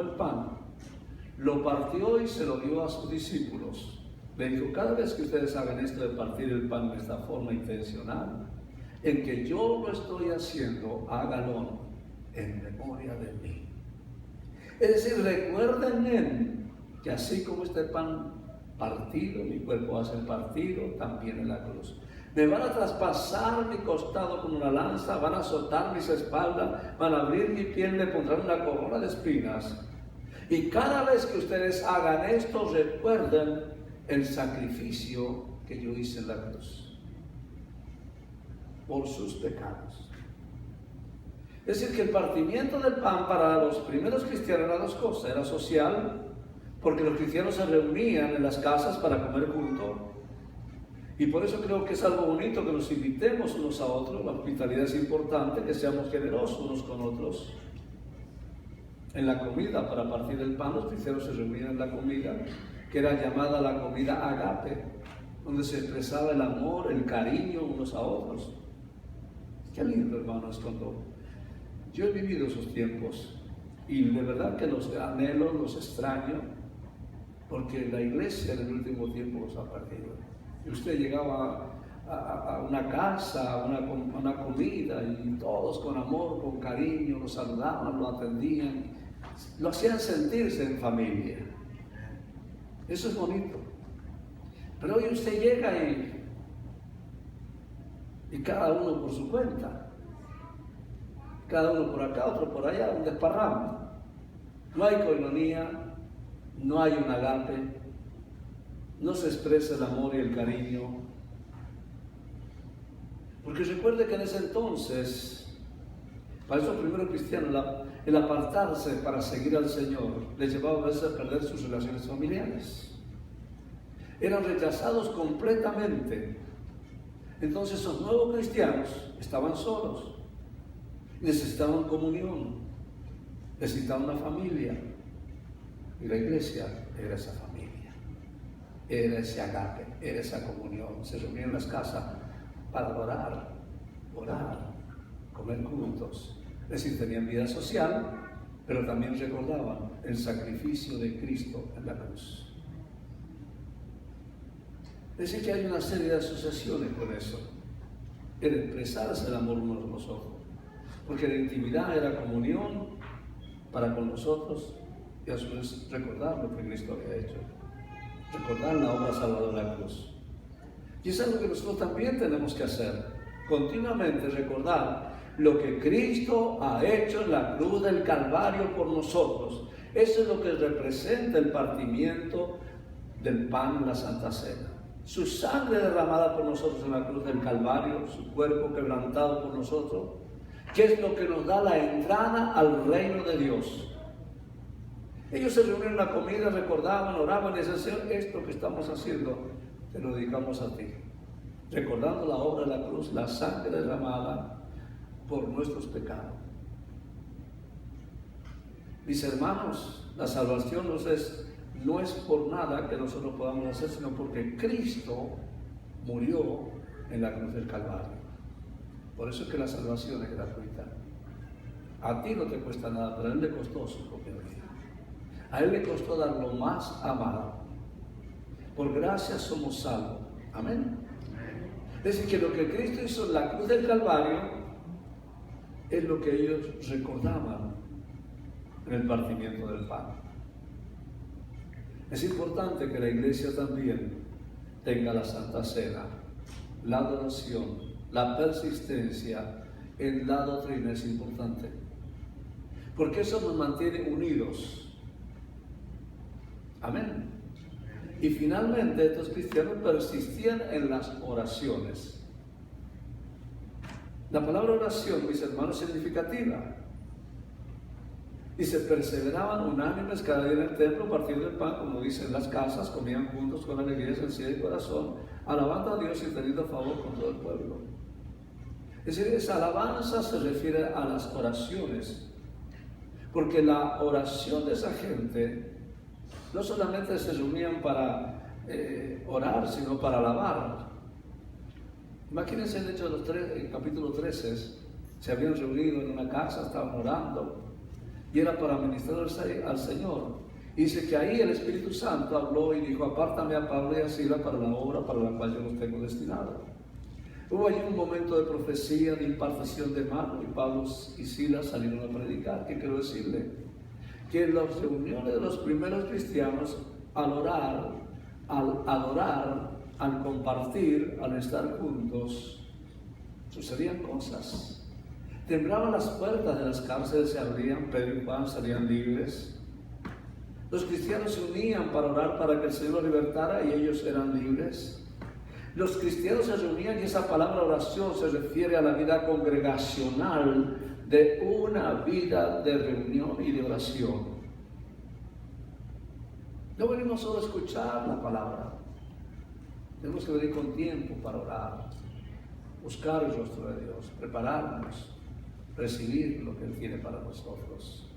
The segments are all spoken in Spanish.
tomó el pan, lo partió y se lo dio a sus discípulos. Le dijo, cada vez que ustedes hagan esto de partir el pan de esta forma intencional, en que yo lo estoy haciendo, háganlo en memoria de mí. Es decir, recuerden que así como este pan partido, mi cuerpo va a ser partido, también en la cruz. Me van a traspasar mi costado con una lanza, van a azotar mis espaldas, van a abrir mi piel, me pondrán una corona de espinas. Y cada vez que ustedes hagan esto, recuerden el sacrificio que yo hice en la cruz por sus pecados. Es decir, que el partimiento del pan para los primeros cristianos era dos cosas. Era social, porque los cristianos se reunían en las casas para comer juntos. Y por eso creo que es algo bonito que nos invitemos unos a otros. La hospitalidad es importante, que seamos generosos unos con otros. En la comida, para partir el pan, los cristianos se reunían en la comida, que era llamada la comida agape, donde se expresaba el amor, el cariño unos a otros. Qué lindo, hermanos, cuando yo he vivido esos tiempos y de verdad que los anhelo, los extraño, porque la iglesia en el último tiempo los ha perdido. Y usted llegaba a una casa, a una comida, y todos con amor, con cariño, lo saludaban, lo atendían, lo hacían sentirse en familia. Eso es bonito. Pero hoy usted llega y cada uno por su cuenta. Cada uno por acá, otro por allá, un desparramo. No hay coinonía, no hay un agape, no se expresa el amor y el cariño. Porque recuerde que en ese entonces, para esos primeros cristianos, el apartarse para seguir al Señor les llevaba a veces a perder sus relaciones familiares. Eran rechazados completamente. Entonces esos nuevos cristianos estaban solos. Necesitaban comunión, necesitaban una familia, y la iglesia era esa familia, era ese agape, era esa comunión. Se reunían en las casas para adorar, orar, comer juntos. Es decir, tenían vida social, pero también recordaban el sacrificio de Cristo en la cruz. Es decir, que hay una serie de asociaciones con eso, el expresarse el amor unos con los otros. Porque la intimidad era comunión para con nosotros y a su vez recordar lo que Cristo había hecho, recordar la obra salvadora de la cruz. Y es algo que nosotros también tenemos que hacer, continuamente recordar lo que Cristo ha hecho en la cruz del Calvario por nosotros. Eso es lo que representa el partimiento del pan en la Santa Cena. Su sangre derramada por nosotros en la cruz del Calvario, su cuerpo quebrantado por nosotros, que es lo que nos da la entrada al reino de Dios. Ellos se reunieron en la comida, recordaban, oraban y decían, Señor, esto que estamos haciendo, te lo dedicamos a ti. Recordando la obra de la cruz, la sangre derramada por nuestros pecados. Mis hermanos, la salvación no es por nada que nosotros podamos hacer, sino porque Cristo murió en la cruz del Calvario. Por eso es que la salvación es gratuita. A ti no te cuesta nada, pero a Él le costó su propia vida. A Él le costó dar lo más amado. Por gracia somos salvos. Amén. Es decir, que lo que Cristo hizo en la cruz del Calvario es lo que ellos recordaban en el partimiento del pan. Es importante que la iglesia también tenga la Santa Cena, la adoración, la persistencia en la doctrina es importante, porque eso nos mantiene unidos. Amén. Y finalmente estos cristianos persistían en las oraciones. La palabra oración, mis hermanos, es significativa. Dice, perseveraban unánimes cada día en el templo, partiendo el pan, como dicen, en las casas, comían juntos con alegría, sencillez de corazón, alabando a Dios y teniendo favor con todo el pueblo. Es decir, esa alabanza se refiere a las oraciones, porque la oración de esa gente no solamente se reunían para orar, sino para alabar. Imagínense el hecho de en capítulo 13, se habían reunido en una casa, estaban orando, y era para ministrar al Señor. Dice que ahí el Espíritu Santo habló y dijo: apártame a Pablo y a Silas para la obra para la cual yo los tengo destinados. Hubo allí un momento de profecía, de impartición de mano, y Pablo y Silas salieron a predicar. ¿Qué quiero decirle? Que en las reuniones de los primeros cristianos, al orar, al adorar, al compartir, al estar juntos, sucedían cosas. Temblaban las puertas de las cárceles, se abrían, Pedro y Juan salían libres. Los cristianos se unían para orar para que el Señor los libertara y ellos eran libres. Los cristianos se reunían, y esa palabra oración se refiere a la vida congregacional de una vida de reunión y de oración. No venimos solo a escuchar la palabra, tenemos que venir con tiempo para orar, buscar el rostro de Dios, prepararnos, recibir lo que Él tiene para nosotros.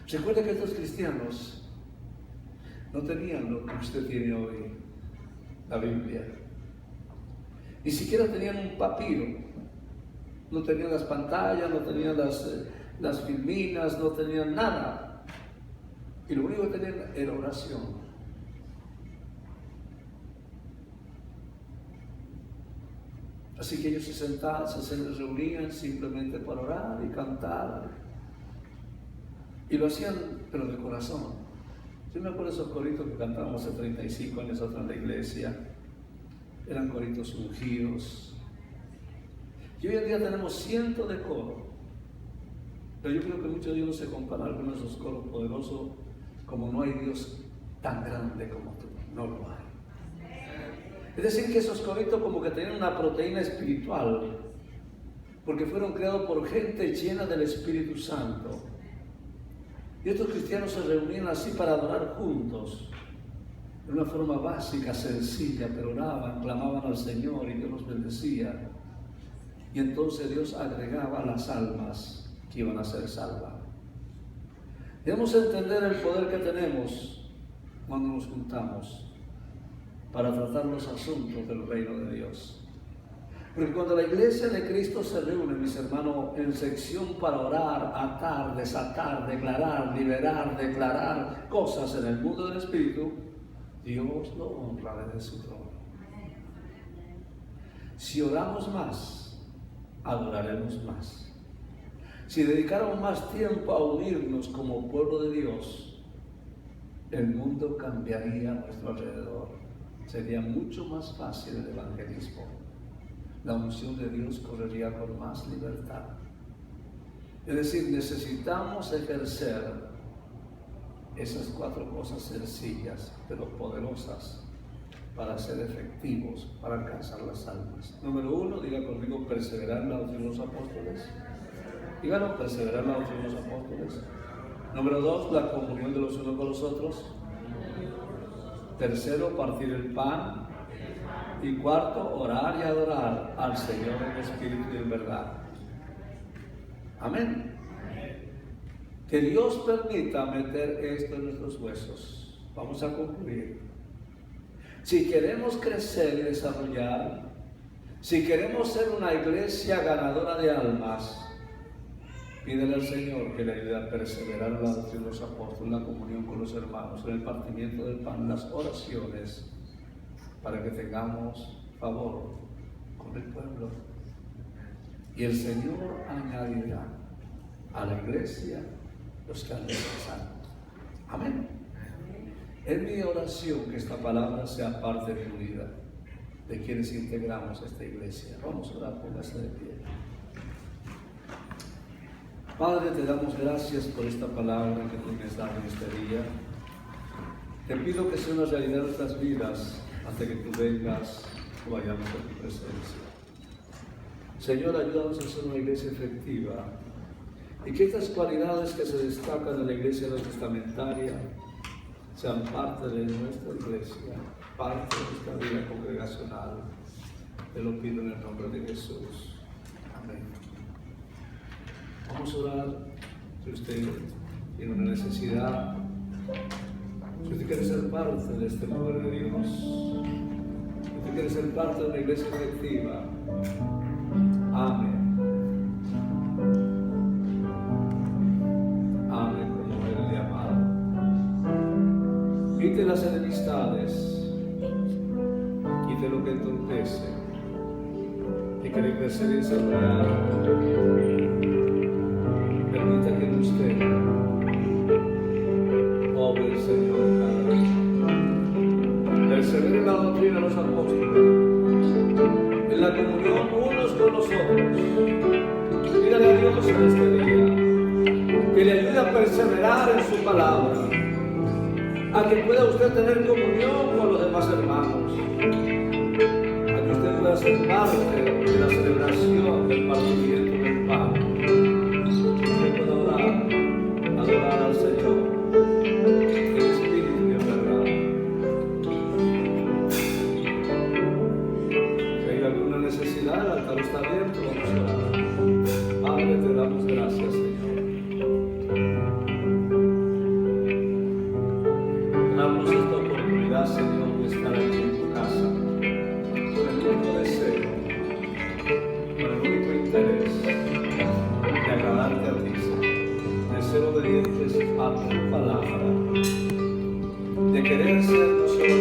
Recuerde que estos cristianos no tenían lo que usted tiene hoy, la Biblia. Ni siquiera tenían un papiro, no tenían las pantallas, no tenían las filminas, no tenían nada. Y lo único que tenían era oración. Así que ellos se sentaban, se reunían simplemente para orar y cantar. Y lo hacían, pero de corazón. Yo me acuerdo de esos coritos que cantábamos hace 35 años atrás en la iglesia. Eran coritos ungidos. Y hoy en día tenemos cientos de coros. Pero yo creo que muchos de ellos no se comparan con esos coros poderosos, como no hay Dios tan grande como tú. No lo hay. Es decir, que esos coritos como que tenían una proteína espiritual, porque fueron creados por gente llena del Espíritu Santo. Y estos cristianos se reunían así para adorar juntos, de una forma básica, sencilla, pero oraban, clamaban al Señor y Dios los bendecía. Y entonces Dios agregaba las almas que iban a ser salvas. Debemos entender el poder que tenemos cuando nos juntamos para tratar los asuntos del reino de Dios. Porque cuando la iglesia de Cristo se reúne, mis hermanos, en sección para orar, atar, desatar, declarar, liberar, declarar cosas en el mundo del Espíritu, Dios lo honra desde su trono. Si oramos más, adoraremos más. Si dedicáramos más tiempo a unirnos como pueblo de Dios, el mundo cambiaría a nuestro alrededor. Sería mucho más fácil el evangelismo. La unción de Dios correría con más libertad. Es decir, necesitamos ejercer esas 4 cosas sencillas, pero poderosas, para ser efectivos, para alcanzar las almas. Número 1, diga conmigo: perseverar en la doctrina de los apóstoles. Dígalo: perseverar en la doctrina de los apóstoles. Número 2, la comunión de los unos con los otros. Tercero, partir el pan. Y 4, orar y adorar al Señor en espíritu y en verdad. Amén. Que Dios permita meter esto en nuestros huesos. Vamos a concluir. Si queremos crecer y desarrollar, si queremos ser una iglesia ganadora de almas, pídele al Señor que le ayude a perseverar en la doctrina de los apóstoles, en la comunión con los hermanos, en el partimiento del pan, en las oraciones, para que tengamos favor con el pueblo. Y el Señor añadirá a la iglesia los que han de ser santos. Amén. Es mi oración que esta palabra sea parte de tu vida, de quienes integramos esta iglesia. Vamos a orar, póngase de pie. Padre, te damos gracias por esta palabra que tú me has dado en este día. Te pido que sea una realidad de nuestras vidas hasta que tú vengas o vayamos a tu presencia. Señor, ayúdanos a ser una iglesia efectiva y que estas cualidades que se destacan en la iglesia testamentaria sean parte de nuestra iglesia, parte de nuestra vida congregacional. Te lo pido en el nombre de Jesús. Amén. Vamos a orar. Si usted tiene una necesidad, si usted quiere ser parte de este mover de Dios, si usted quiere ser parte de una iglesia efectiva, amén. Quite las enemistades, quite lo que entorpece y quiere crecer en seguridad. Permita que en usted obre el Señor cada día. Persevere en la doctrina de los apóstoles, en la comunión unos con los otros. Pídale a Dios en este día que le ayude a perseverar en su palabra, a que pueda usted tener comunión con los demás hermanos, a que usted pueda ser parte de la celebración del partimiento del pan, que usted pueda adorar al Señor en espíritu y en verdad. Si hay alguna necesidad, el altar está abierto, vamos a orar. Padre, te damos gracias, Señor. Damos esta oportunidad, Señor, de estar aquí en tu casa, con el único deseo, con el único interés de agradarte a ti, Señor, de ser obedientes a tu palabra, de querer ser no solo